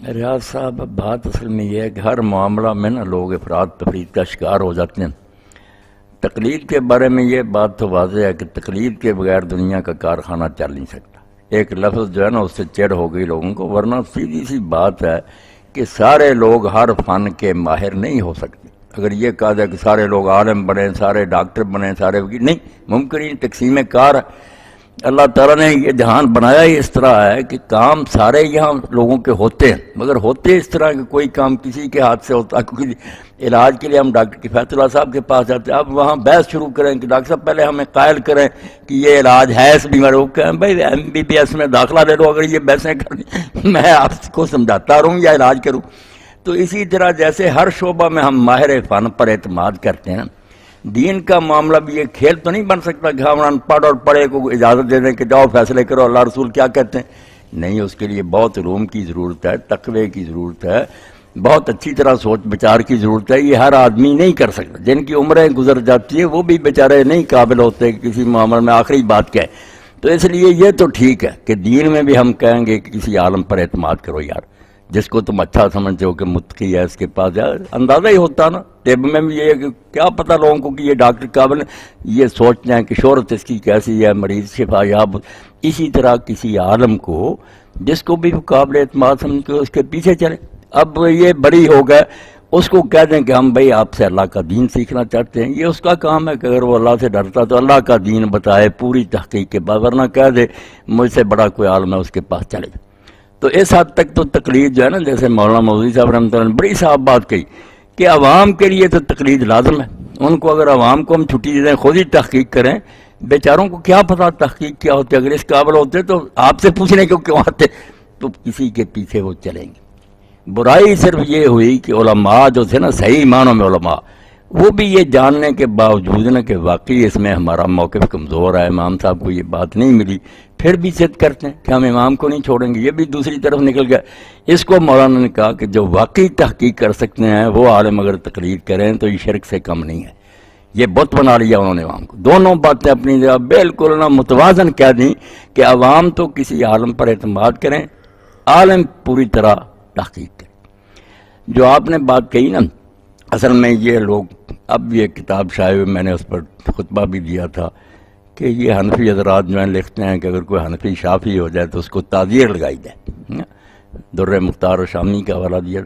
ریاض صاحب، اب بات اصل میں یہ ہے کہ ہر معاملہ میں نا لوگ افراد تفرید کا شکار ہو جاتے ہیں۔ تقلید کے بارے میں یہ بات تو واضح ہے کہ تقلید کے بغیر دنیا کا کارخانہ چل نہیں سکتا۔ ایک لفظ جو ہے نا اس سے چڑ ہو گئی لوگوں کو، ورنہ سیدھی سی بات ہے کہ سارے لوگ ہر فن کے ماہر نہیں ہو سکتے۔ اگر یہ کہا جائے کہ سارے لوگ عالم بنیں، سارے ڈاکٹر بنیں، سارے وکیل، نہیں ممکن ہی، تقسیم کار ہے۔ اللہ تعالیٰ نے یہ جہان بنایا ہی اس طرح ہے کہ کام سارے یہاں لوگوں کے ہوتے ہیں، مگر ہوتے اس طرح کہ کوئی کام کسی کے ہاتھ سے ہوتا ہے۔ کیونکہ علاج کے لیے ہم ڈاکٹر کفایت اللہ صاحب کے پاس جاتے ہیں، اب وہاں بحث شروع کریں کہ ڈاکٹر صاحب پہلے ہمیں قائل کریں کہ یہ علاج ہے اس بیماری کو، کہیں بھائی MBBS میں داخلہ لے لو، اگر یہ بحثیں کرنی میں آپ کو سمجھاتا رہوں یا علاج کروں۔ تو اسی طرح جیسے ہر شعبہ میں ہم ماہر فن پر اعتماد کرتے ہیں، دین کا معاملہ بھی یہ کھیل تو نہیں بن سکتا کہ ہم ان پڑھ اور پڑھے کو اجازت دے دیں کہ جاؤ فیصلے کرو اللہ رسول کیا کہتے ہیں۔ نہیں، اس کے لیے بہت علوم کی ضرورت ہے، تقوی کی ضرورت ہے، بہت اچھی طرح سوچ بچار کی ضرورت ہے۔ یہ ہر آدمی نہیں کر سکتا، جن کی عمریں گزر جاتی ہیں وہ بھی بیچارے نہیں قابل ہوتے کہ کسی معاملے میں آخری بات کہے۔ تو اس لیے یہ تو ٹھیک ہے کہ دین میں بھی ہم کہیں گے کہ کسی عالم پر اعتماد کرو یار، جس کو تم اچھا سمجھتے ہو کہ متقی ہے اس کے پاس جائے۔ اندازہ ہی ہوتا نا، طب میں بھی یہ ہے کہ کیا پتہ لوگوں کو کہ یہ ڈاکٹر قابل ہے، یہ سوچتے ہیں کہ شہرت اس کی کیسی ہے، مریض شفا یاب۔ اسی طرح کسی عالم کو جس کو بھی قابل اعتماد سمجھ کے اس کے پیچھے چلے۔ اب یہ بری ہو گئے، اس کو کہہ دیں کہ ہم بھائی آپ سے اللہ کا دین سیکھنا چاہتے ہیں، یہ اس کا کام ہے کہ اگر وہ اللہ سے ڈرتا تو اللہ کا دین بتائے پوری تحقیق کے بعد، ورنہ کہہ دے مجھ سے بڑا کوئی عالم ہے اس کے پاس چلے جائے۔ تو اس حد تک تو تقلید جو ہے نا، جیسے مولانا مودودی صاحب رحمۃ اللہ نے بڑی صاف بات کہی کہ عوام کے لیے تو تقلید لازم ہے۔ ان کو اگر عوام کو ہم چھٹی دے دیں خود ہی تحقیق کریں، بیچاروں کو کیا پتہ تحقیق کیا ہوتی ہے، اگر اس قابل ہوتے تو آپ سے پوچھنے کو کیوں آتے، تو کسی کے پیچھے وہ چلیں گے۔ برائی صرف یہ ہوئی کہ علماء جو تھے نا، صحیح معنوں میں علماء، وہ بھی یہ جاننے کے باوجود نا کہ واقعی اس میں ہمارا موقف کمزور ہے، امام صاحب کو یہ بات نہیں ملی، پھر بھی ضد کرتے ہیں کہ ہم امام کو نہیں چھوڑیں گے۔ یہ بھی دوسری طرف نکل گیا۔ اس کو مولانا نے کہا کہ جو واقعی تحقیق کر سکتے ہیں وہ عالم اگر تقلید کریں تو یہ شرک سے کم نہیں ہے۔ یہ بت بنا لیا انہوں نے عوام کو۔ دونوں باتیں اپنی جگہ بالکل نہ متوازن کہہ دیں کہ عوام تو کسی عالم پر اعتماد کریں، عالم پوری طرح تحقیق کریں۔ جو آپ نے بات کہی نا، اصل میں یہ لوگ، اب یہ کتاب شائع ہوئی، میں نے اس پر خطبہ بھی دیا تھا کہ یہ حنفی حضرات جو ہیں لکھتے ہیں کہ اگر کوئی حنفی شافعی ہو جائے تو اس کو تعزیر لگائی جائے۔ در مختار شامی کا حوالہ دیا،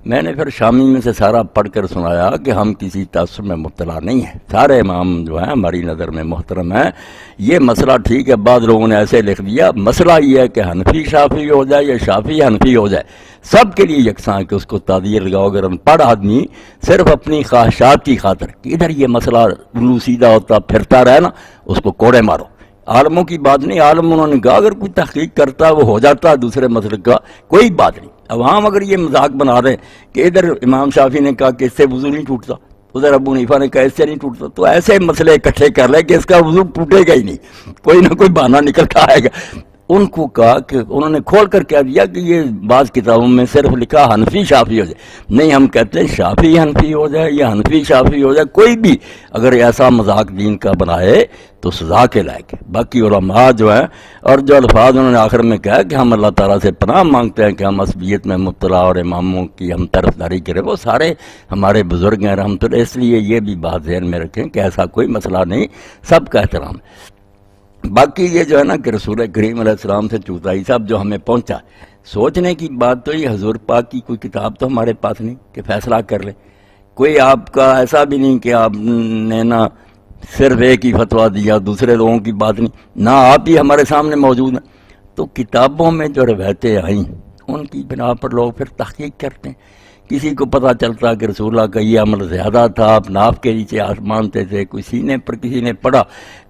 میں نے پھر شامی میں سے سارا پڑھ کر سنایا کہ ہم کسی تعصب میں مبتلا نہیں ہیں، سارے امام جو ہیں ہماری نظر میں محترم ہیں۔ یہ مسئلہ ٹھیک ہے، بعض لوگوں نے ایسے لکھ دیا، مسئلہ یہ ہے کہ حنفی شافعی ہو جائے یا شافعی حنفی ہو جائے، سب کے لیے یکساں کہ اس کو تعزیر لگاؤ۔ اگر ان پڑھ آدمی صرف اپنی خواہشات کی خاطر کہ ادھر یہ مسئلہ الو سیدھا ہوتا پھرتا رہے نا، اس کو کوڑے مارو۔ عالموں کی بات نہیں، عالم انہوں نے کہا اگر کوئی تحقیق کرتا ہے وہ ہو جاتا ہے دوسرے مسئلے کا، کوئی بات نہیں۔ عوام اگر یہ مذاق بنا رہے ہیں کہ ادھر امام شافعی نے کہا کہ اس سے وضو نہیں ٹوٹتا، ادھر ابو حنیفہ نے کہا اس سے نہیں ٹوٹتا، تو ایسے مسئلے اکٹھے کر لے کہ اس کا وضو ٹوٹے گا ہی نہیں، کوئی نہ کوئی بہانہ نکل کے آئے گا۔ ان کو کہا کہ انہوں نے کھول کر کہہ دیا کہ یہ بعض کتابوں میں صرف لکھا حنفی شافعی ہو جائے، نہیں، ہم کہتے ہیں شافعی حنفی ہو جائے یا حنفی شافعی ہو جائے، کوئی بھی اگر ایسا مذاق دین کا بنائے تو سزا کے لائق ہے۔ باقی علماء جو ہیں اور جو الفاظ انہوں نے آخر میں کہا کہ ہم اللہ تعالیٰ سے پناہ مانگتے ہیں کہ ہم عصبیت میں مبتلا اور اماموں کی ہم طرفداری کریں، وہ سارے ہمارے بزرگ ہیں رحمت اللہ، اس لیے یہ بھی بات ذہن میں رکھیں کہ ایسا کوئی مسئلہ نہیں، سب کا احترام ہے۔ باقی یہ جو ہے نا کہ رسول کریم علیہ السلام سے چوتھائی صاحب جو ہمیں پہنچا، سوچنے کی بات تو یہ حضور پاک کی کوئی کتاب تو ہمارے پاس نہیں کہ فیصلہ کر لے، کوئی آپ کا ایسا بھی نہیں کہ آپ نے نا صرف ایک ہی فتویٰ دیا، دوسرے لوگوں کی بات نہیں، نہ آپ ہی ہمارے سامنے موجود ہیں۔ تو کتابوں میں جو روایتیں آئیں ان کی بنا پر لوگ پھر تحقیق کرتے ہیں۔ کسی کو پتہ چلتا کہ رسول اللہ کا یہ عمل زیادہ تھا، آپ ناف کے نیچے مانتے تھے، کوئی سینے پر کسی نے پڑھا،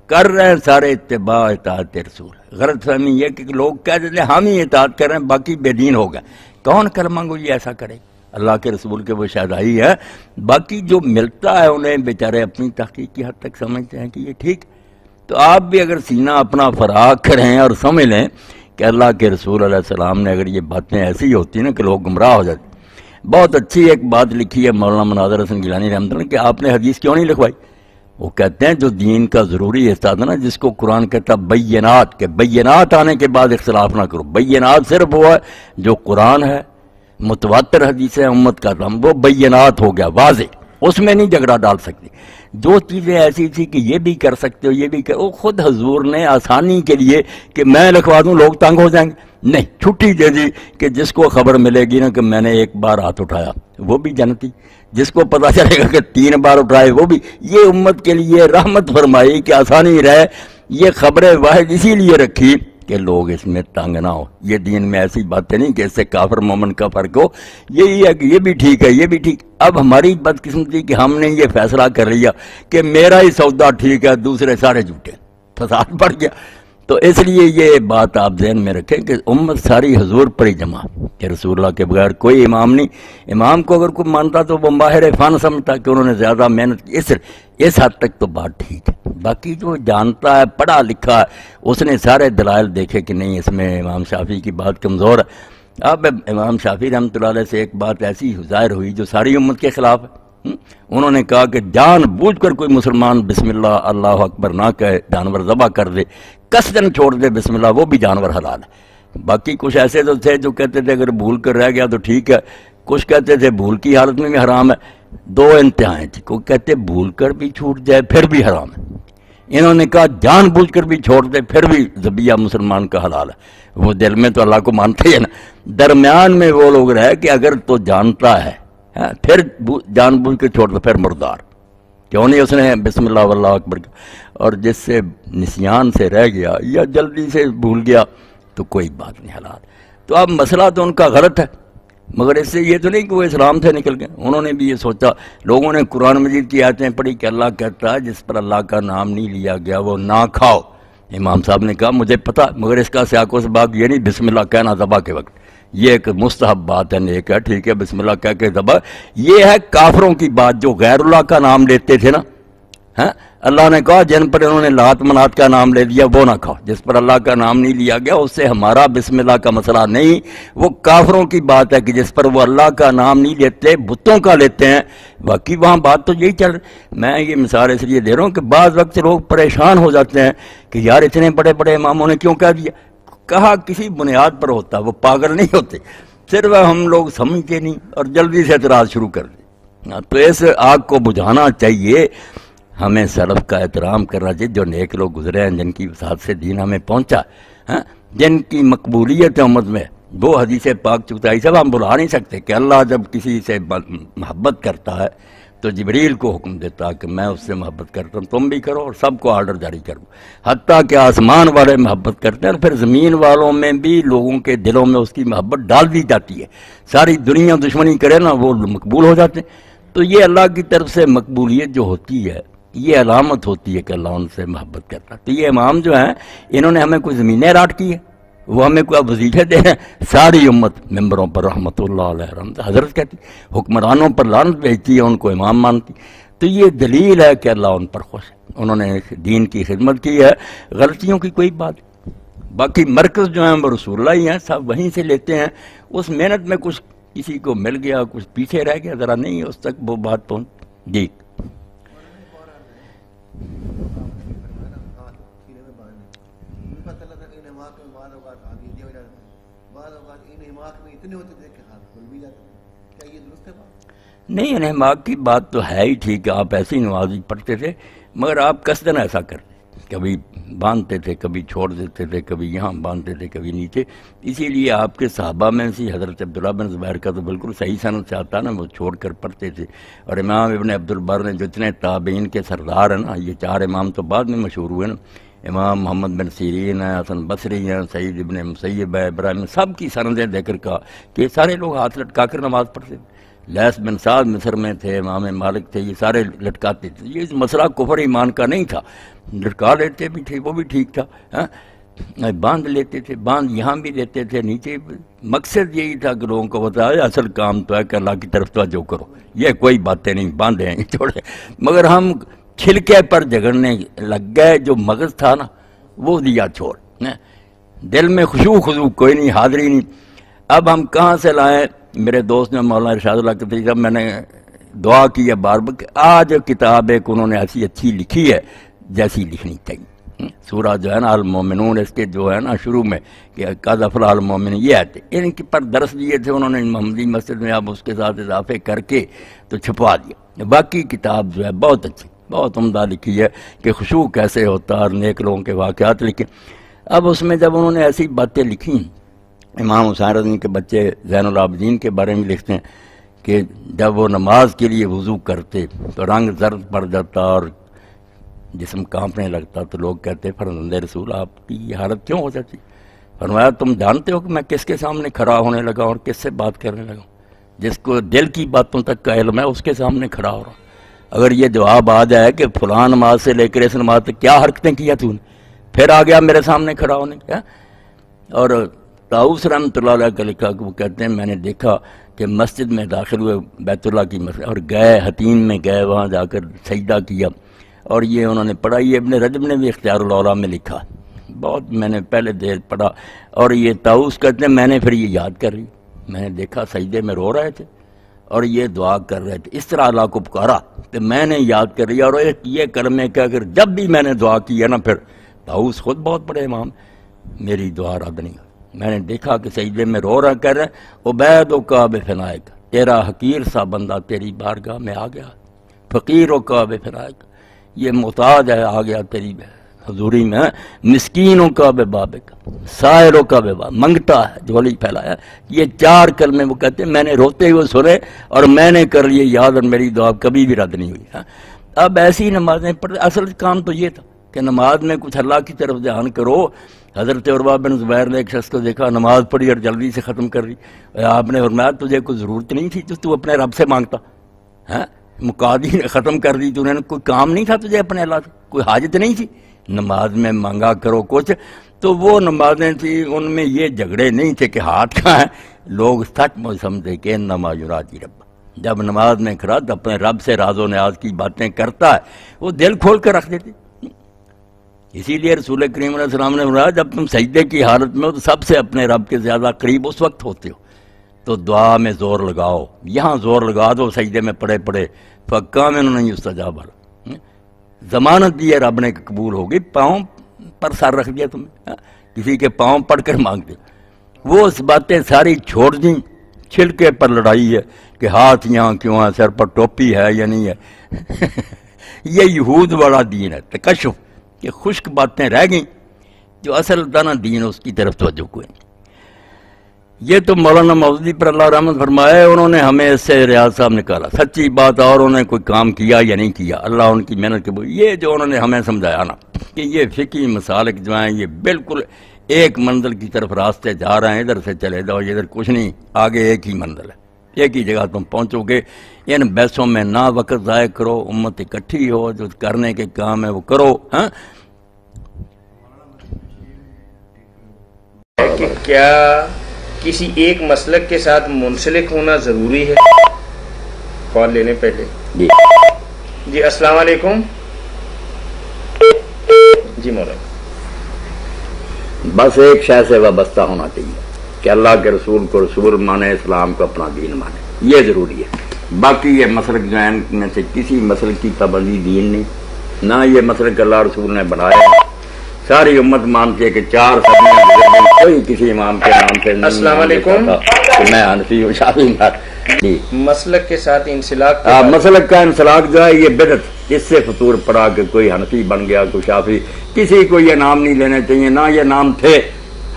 کر رہے ہیں سارے اتباع اطاعت رسول۔ غلط فہمی یہ کہ لوگ کہہ دیتے ہیں ہم ہی اطاعت کر رہے ہیں باقی بے دین ہو گئے، کون کلمہ گوئی ایسا کرے؟ اللہ کے رسول کے وہ شہدائی ہے، باقی جو ملتا ہے انہیں بیچارے اپنی تحقیق کی حد تک سمجھتے ہیں کہ یہ ٹھیک۔ تو آپ بھی اگر سینہ اپنا فراغ کریں اور سمجھ لیں کہ اللہ کے رسول علیہ السلام نے اگر یہ باتیں ایسی ہوتی نا کہ لوگ گمراہ ہو جاتے۔ بہت اچھی ایک بات لکھی ہے مولانا مناظر حسن گیلانی رحمۃ اللہ کہ آپ نے حدیث کیوں نہیں لکھوائی؟ وہ کہتے ہیں جو دین کا ضروری حصہ تھا نا، جس کو قرآن کہتا بینات، کہ بینات آنے کے بعد اختلاف نہ کرو، بینات صرف وہ ہے جو قرآن ہے، متواتر حدیث ہے امت کا دم، وہ بینات ہو گیا، واضح، اس میں نہیں جھگڑا ڈال سکتے۔ جو چیزیں ایسی تھی کہ یہ بھی کر سکتے ہو یہ بھی وہ خود حضور نے آسانی کے لیے کہ میں لکھوا دوں لوگ تنگ ہو جائیں گے، نہیں، چھٹی دے دی کہ جس کو خبر ملے گی نا کہ میں نے ایک بار ہاتھ اٹھایا وہ بھی جنتی، جس کو پتا چلے گا کہ 3 بار اٹھائے وہ بھی، یہ امت کے لیے رحمت فرمائی کہ آسانی رہے۔ یہ خبر واحد اسی لیے رکھی کہ لوگ اس میں تنگ نہ ہو، یہ دین میں ایسی باتیں نہیں کہ اس سے کافر مومن کا فرق ہو، یہی ہے کہ یہ بھی ٹھیک ہے یہ بھی ٹھیک۔ اب ہماری بدقسمتی کہ ہم نے یہ فیصلہ کر لیا کہ میرا ہی سودا ٹھیک ہے دوسرے سارے جھوٹے، فساد بڑھ گیا۔ تو اس لیے یہ بات آپ ذہن میں رکھیں کہ امت ساری حضور پر ہی جمع کہ رسول اللہ کے بغیر کوئی امام نہیں۔ امام کو اگر کوئی مانتا تو وہ ماہر فن سمجھتا کہ انہوں نے زیادہ محنت کی، اس حد تک تو بات ٹھیک ہے۔ باقی جو جانتا ہے پڑھا لکھا ہے اس نے سارے دلائل دیکھے کہ نہیں اس میں امام شافعی کی بات کمزور ہے۔ اب امام شافعی رحمۃ اللہ علیہ سے ایک بات ایسی ظاہر ہوئی جو ساری امت کے خلاف ہے۔ انہوں نے کہا کہ جان بوجھ کر کوئی مسلمان بسم اللہ اللہ اکبر نہ کہے، جانور ذبح کر دے، قصداً چھوڑ دے بسم اللہ، وہ بھی جانور حلال ہے۔ باقی کچھ ایسے تو تھے جو کہتے تھے اگر بھول کر رہ گیا تو ٹھیک ہے، کچھ کہتے تھے بھول کی حالت میں بھی حرام ہے۔ دو انتہائیں تھی، کوئی کہتے بھول کر بھی چھوٹ جائے پھر بھی حرام ہے، انہوں نے کہا جان بوجھ کر بھی چھوڑ دے پھر بھی ذبیحہ مسلمان کا حلال ہے۔ وہ دل میں تو اللہ کو مانتے ہیں نا، درمیان میں وہ لوگ رہے کہ اگر تو جانتا ہے پھر جان بوجھ کے چھوڑ دو پھر مردار، کیوں نہیں اس نے بسم اللہ واللہ اکبر کا۔ اور جس سے نسیان سے رہ گیا یا جلدی سے بھول گیا تو کوئی بات نہیں حلال۔ تو اب مسئلہ تو ان کا غلط ہے، مگر اس سے یہ تو نہیں کہ وہ اسلام سے نکل گئے، انہوں نے بھی یہ سوچا۔ لوگوں نے قرآن مجید کی آیتیں پڑھی کہ اللہ کہتا ہے جس پر اللہ کا نام نہیں لیا گیا وہ نہ کھاؤ۔ امام صاحب نے کہا مجھے پتا، مگر اس کا سیاق و سباق یہ نہیں بسم اللہ کہنا ذبح کے وقت، یہ ایک مستحب بات ہے، نیک ہے، ٹھیک ہے بسم اللہ کہہ کے ذبح۔ یہ ہے کافروں کی بات جو غیر اللہ کا نام لیتے تھے نا، اللہ نے کہا جن پر انہوں نے لات منات کا نام لے لیا وہ نہ کھاؤ۔ جس پر اللہ کا نام نہیں لیا گیا اس سے ہمارا بسم اللہ کا مسئلہ نہیں، وہ کافروں کی بات ہے کہ جس پر وہ اللہ کا نام نہیں لیتے بتوں کا لیتے ہیں۔ باقی وہاں بات تو یہی چل رہی۔ میں یہ مثال اس لیے دے رہا ہوں کہ بعض وقت لوگ پریشان ہو جاتے ہیں کہ یار اتنے بڑے بڑے اماموں نے کیوں کہہ دیا، کہا کسی بنیاد پر ہوتا، وہ پاگل نہیں ہوتے، صرف ہم لوگ سمجھتے نہیں اور جلدی سے اعتراض شروع کر دیں۔ تو اس آگ کو بجھانا چاہیے، ہمیں سلف کا احترام کرنا چاہیے، جو نیک لوگ گزرے ہیں جن کی وسعت سے دین ہمیں پہنچا، جن کی مقبولیت ہے امت میں، وہ حدیث پاک چکتائی سب ہم بلا نہیں سکتے کہ اللہ جب کسی سے محبت کرتا ہے تو جبریل کو حکم دیتا کہ میں اس سے محبت کرتا ہوں، تم بھی کرو، اور سب کو آرڈر جاری کرو، حتیٰ کہ آسمان والے محبت کرتے ہیں اور پھر زمین والوں میں بھی لوگوں کے دلوں میں اس کی محبت ڈال دی جاتی ہے، ساری دنیا دشمنی کرے نا وہ مقبول ہو جاتے ہیں۔ تو یہ اللہ کی طرف سے مقبولیت جو ہوتی ہے یہ علامت ہوتی ہے کہ اللہ ان سے محبت کرتا ہے۔ تو یہ امام جو ہیں انہوں نے ہمیں کوئی زمینیں راٹ کی ہے، وہ ہمیں کوئی وظیفے دے ہیں، ساری امت ممبروں پر رحمت اللہ علیہ رحمت، حضرت کہتی حکمرانوں پر لعنت بھیجتی ہے، ان کو امام مانتی۔ تو یہ دلیل ہے کہ اللہ ان پر خوش ہے، انہوں نے دین کی خدمت کی ہے، غلطیوں کی کوئی بات۔ باقی مرکز جو ہیں وہ رسول اللہ ہی ہیں، سب وہیں سے لیتے ہیں، اس محنت میں کچھ کسی کو مل گیا کچھ پیچھے رہ گیا ذرا نہیں اس تک وہ بات پہنچ جی۔ نہیں انحماق کی بات تو ہے ہی ٹھیک ہے، آپ ایسی نمازی پڑھتے تھے مگر آپ قصدن ایسا کرتے، کبھی باندھتے تھے کبھی چھوڑ دیتے تھے، کبھی یہاں باندھتے تھے کبھی نیچے، اسی لیے آپ کے صحابہ میں سے حضرت عبداللہ بن زبیر کا تو بالکل صحیح سند سے آتا نا، وہ چھوڑ کر پڑھتے تھے۔ اور امام ابن عبد البر نے جتنے تابعین کے سردار ہیں نا، یہ 4 امام تو بعد میں مشہور ہوئے نا، امام محمد بن سیرین ہیں، حسن بصری ہیں، سعید ابن مسیب ہے، ابراہیم، سب کی سندیں دے کر کہا کہ سارے لوگ ہاتھ لٹکا کر نماز پڑھتے تھے۔ لیث بن سعد مصر میں تھے، امام مالک تھے، یہ سارے لٹکاتے تھے۔ یہ مسئلہ کفر ایمان کا نہیں تھا، لٹکا لیتے بھی تھے وہ بھی ٹھیک تھا، باندھ لیتے تھے، باندھ یہاں بھی لیتے تھے نیچے، مقصد یہی تھا کہ لوگوں کو بتایا اصل کام تو ہے کہ اللہ کی طرف توجہ کرو، یہ کوئی باتیں نہیں، باندھے ہیں چھوڑے۔ مگر ہم چھلکے پر جھگڑنے لگ گئے، جو مغز تھا نا وہ دیا چھوڑ، دل میں خضوع کوئی نہیں، حاضری نہیں۔ اب ہم کہاں سے لائیں؟ میرے دوست نے مولانا ارشاد اللہ کے طریقہ میں نے دعا کی ہے بار بار کہ آج کتاب ایک انہوں نے ایسی اچھی لکھی ہے جیسی لکھنی چاہیے، سورہ جو ہے نا المومنون، اس کے جو ہے نا شروع میں کہ قد افلح المومنون یہ آتے ان کے پر درس دیے تھے انہوں نے محمدی مسجد میں، اب اس کے ساتھ اضافے کر کے تو چھپوا دیا۔ باقی کتاب جو ہے بہت اچھی، بہت عمدہ لکھی ہے کہ خشوع کیسے ہوتا اور نیک لوگوں کے واقعات لکھے۔ اب اس میں جب انہوں نے ایسی باتیں لکھی، امام حسین رضی کے بچے زین العابدین کے بارے میں لکھتے ہیں کہ جب وہ نماز کے لیے وضو کرتے تو رنگ زرد پڑ جاتا اور جسم کانپنے لگتا، تو لوگ کہتے فرزند رسول آپ کی یہ حالت کیوں ہو جاتی؟ فرمایا تم جانتے ہو کہ میں کس کے سامنے کھڑا ہونے لگا اور کس سے بات کرنے لگا؟ جس کو دل کی باتوں تک کا علم ہے اس کے سامنے کھڑا ہو رہا ہوں۔ اگر یہ جواب آ جائے کہ فلاں نماز سے لے کر اس نماز تک کیا حرکتیں کیا تو نے، پھر آ گیا میرے سامنے کھڑا ہونے کیا؟ اور طاؤس رحمۃ اللہ علیہ کا لکھا کہ وہ کہتے ہیں میں نے دیکھا کہ مسجد میں داخل ہوئے بیت اللہ کی مسجد اور گئے حتیم میں گئے، وہاں جا کر سجدہ کیا، اور یہ انہوں نے پڑھا، یہ ابن رجب نے بھی اختیار الاولیاء میں لکھا، بہت میں نے پہلے دیر پڑھا، اور یہ طاؤس کہتے ہیں میں نے پھر یہ یاد کر لی، میں نے دیکھا سجدے میں رو رہے تھے اور یہ دعا کر رہے تھے، اس طرح اللہ کو پکارا تو میں نے یاد کر لیا، اور یہ کلمے کہہ کر جب بھی میں نے دعا کی ہے نا، پھر طاؤس خود بہت بڑے امام، میری دعا رد نہیں ہوئی، میں نے دیکھا کہ سجدے میں رو رہا کر رہے عبید و کعب فنائک، تیرا حقیر سا بندہ تیری بارگاہ میں آ گیا، فقیر و کعب فنائک، یہ محتاج ہے آ گیا تیری حضوری میں، مسکینوں کا بے بابک، سائروں کا بے باب، منگتا ہے جھولی پھیلایا، یہ چار کلمے وہ کہتے ہیں میں نے روتے ہوئے سنے اور میں نے کر لیے یاد، اور میری دعا کبھی بھی رد نہیں ہوئی۔ اب ایسی نمازیں پڑھ، اصل کام تو یہ تھا کہ نماز میں کچھ اللہ کی طرف دھیان کرو۔ حضرت عروہ بن زبیر نے ایک شخص کو دیکھا نماز پڑھی اور جلدی سے ختم کر دی، آپ نے فرمایا تجھے کوئی ضرورت نہیں تھی تو اپنے رب سے مانگتا، مقاضی نے ختم کر دی، تو نے کوئی کام نہیں تھا تجھے اپنے اللہ سے، کوئی حاجت نہیں تھی، نماز میں مانگا کرو کچھ۔ تو وہ نمازیں تھیں ان میں یہ جھگڑے نہیں تھے کہ ہاتھ کہاں ہے، لوگ سچ مجھ سمجھے کہ انما یراجی رب، جب نماز میں کھڑا تو اپنے رب سے راز و نیاز کی باتیں کرتا ہے، وہ دل کھول کر رکھ دیتے۔ اسی لیے رسول کریم علیہ السلام نے فرمایا جب تم سجدے کی حالت میں ہو تو سب سے اپنے رب کے زیادہ قریب اس وقت ہوتے ہو، تو دعا میں زور لگاؤ، یہاں زور لگا دو سجدے میں پڑے پڑے، فقام انہوں نے استجاب والا ضمانت دی ہے رب نے کہ قبول ہوگی، پاؤں پر سر رکھ دیا تمہیں، کسی کے پاؤں پڑھ کر مانگتے، وہ اس باتیں ساری چھوڑ دیں، چھلکے پر لڑائی ہے کہ ہاتھ یہاں کیوں ہے، سر پر ٹوپی ہے یا نہیں ہے یہ یہود والا دین ہے، تکشف، کہ خشک باتیں رہ گئیں، جو اصل دانا دین اس کی طرف توجہ کوئی نہیں۔ یہ تو مولانا مودودی پر اللہ رحمت فرمائے، انہوں نے ہمیں اس سے ریاض صاحب نکالا، سچی بات، اور انہوں نے کوئی کام کیا یا نہیں کیا، اللہ ان کی محنت کے بول، یہ جو انہوں نے ہمیں سمجھایا نا کہ یہ فقہی مسالک جو ہیں یہ بالکل ایک منزل کی طرف راستے جا رہے ہیں، ادھر سے چلے جاؤ، ادھر کچھ نہیں، آگے ایک ہی منزل ہے، ایک ہی جگہ تم پہنچو گے، ان بحثوں میں نہ وقت ضائع کرو، امت اکٹھی ہو، جو کرنے کے کام ہے وہ کرو۔ کہ کیا کسی ایک مسلک کے ساتھ منسلک ہونا ضروری ہے؟ کال لینے پہلے جی السلام علیکم۔ جی مولانا، بس ایک شے سے وابستہ ہونا چاہیے کہ اللہ کے رسول کو رسول مانے، اسلام کو اپنا دین مانے، یہ ضروری ہے۔ باقی یہ مسلک جو ہے ان میں سے کسی مسلک کی پابندی دین نہیں، نہ یہ مسلک اللہ رسول نے بنایا ہے، ساری امت مانتی ہے کہ 4 صدیاں گزر گئیں، کوئی کسی امام کے نام سے نہیں۔ السلام علیکم، میں حنفی ہوں، شافعی جی مسلک کے ساتھ انسلاک، مسلک کا انسلاک جو ہے یہ بدعت، اس سے فطور پڑا کہ کوئی حنفی بن گیا، کوئی شافعی، کسی کو یہ نام نہیں لینے چاہیے، نہ یہ نام تھے،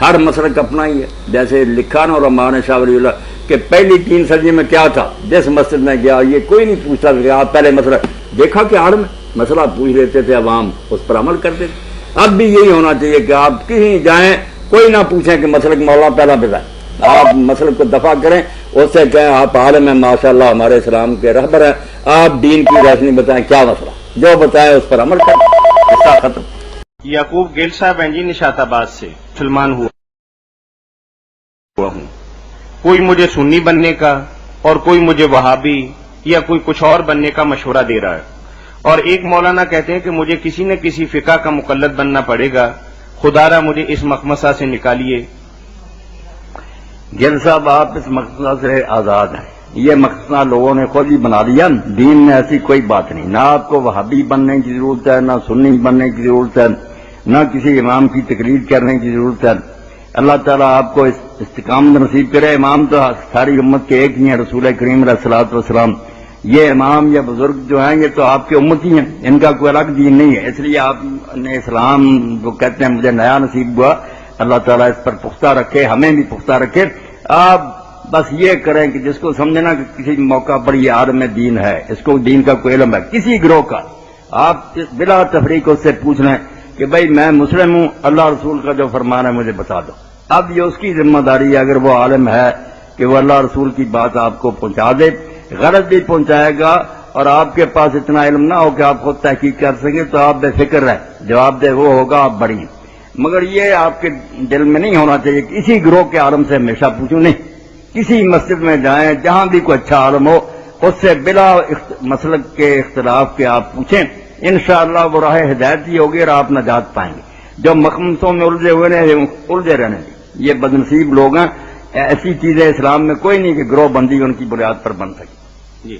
ہر مسلک اپنا ہی ہے۔ جیسے لکھا نا علماء نے شاہ ولی اللہ کہ پہلی 3 صدی میں کیا تھا، جس مسجد میں گیا یہ کوئی نہیں پوچھتا کہ آپ پہلے مسئلہ دیکھا کہ آڑ میں مسئلہ پوچھ لیتے تھے، عوام اس پر عمل کرتے تھے۔ اب بھی یہی ہونا چاہیے کہ آپ کہیں جائیں کوئی نہ پوچھیں کہ مسلک مولا پہلا بتائیں، آپ مسلک کو دفع کریں، اس سے کہیں آپ عالم ہیں ماشاءاللہ، ہمارے اسلام کے رہبر ہیں، آپ دین کی روشنی بتائیں کیا مسئلہ، جو بتائیں اس پر عمل کریں، اس کا ختم۔ یعقوب گل صاحب ہیں جی نشات آباد سے، مسلمان ہوا ہوں، کوئی مجھے سنی بننے کا اور کوئی مجھے وہابی یا کوئی کچھ اور بننے کا مشورہ دے رہا ہے، اور ایک مولانا کہتے ہیں کہ مجھے کسی نہ کسی فقہ کا مقلد بننا پڑے گا، خدا را مجھے اس مخمصہ سے نکالیے۔ گل صاحب آپ اس مقصد سے آزاد ہیں، یہ مقصد لوگوں نے خود ہی بنا لیا، دین میں ایسی کوئی بات نہیں، نہ آپ کو وہابی بننے کی ضرورت ہے، نہ سنی بننے کی ضرورت ہے، نہ کسی امام کی تقلید کرنے کی ضرورت ہے۔ اللہ تعالیٰ آپ کو استقامت نصیب کرے۔ امام تو ساری امت کے ایک ہی ہیں، رسول کریم علیہ الصلوۃ والسلام۔ یہ امام یا بزرگ جو ہیں یہ تو آپ کے امت ہی ہیں، ان کا کوئی الگ دین نہیں ہے، اس لیے آپ نے اسلام جو کہتے ہیں مجھے نیا نصیب ہوا، اللہ تعالیٰ اس پر پختہ رکھے، ہمیں بھی پختہ رکھے۔ آپ بس یہ کریں کہ جس کو سمجھنا کہ کسی موقع پر یہ عالم دین ہے، اس کو دین کا کوئی علم ہے کسی گروہ کا، آپ بلا تفریق اس سے پوچھ لیں کہ بھائی میں مسلم ہوں، اللہ رسول کا جو فرمان ہے مجھے بتا دو۔ اب یہ اس کی ذمہ داری ہے اگر وہ عالم ہے کہ وہ اللہ رسول کی بات آپ کو پہنچا دے، غلط بھی پہنچائے گا اور آپ کے پاس اتنا علم نہ ہو کہ آپ خود تحقیق کر سکیں تو آپ بے فکر رہیں، جواب دے وہ ہوگا، آپ بڑھیں۔ مگر یہ آپ کے دل میں نہیں ہونا چاہیے کہ اسی گروہ کے عالم سے ہمیشہ پوچھوں، نہیں، کسی مسجد میں جائیں جہاں بھی کوئی اچھا عالم ہو اس سے بلا مسلک کے اختلاف کے آپ پوچھیں، انشاءاللہ وہ راہ ہدایت ہی ہوگی اور آپ نجات پائیں گے۔ جو مخمصوں میں الجھے ہوئے ہیں الجھے رہنے دیں، یہ بدنصیب لوگ ہیں، ایسی چیزیں اسلام میں کوئی نہیں کہ گروہ بندی ان کی بنیاد پر بن سکے۔ جی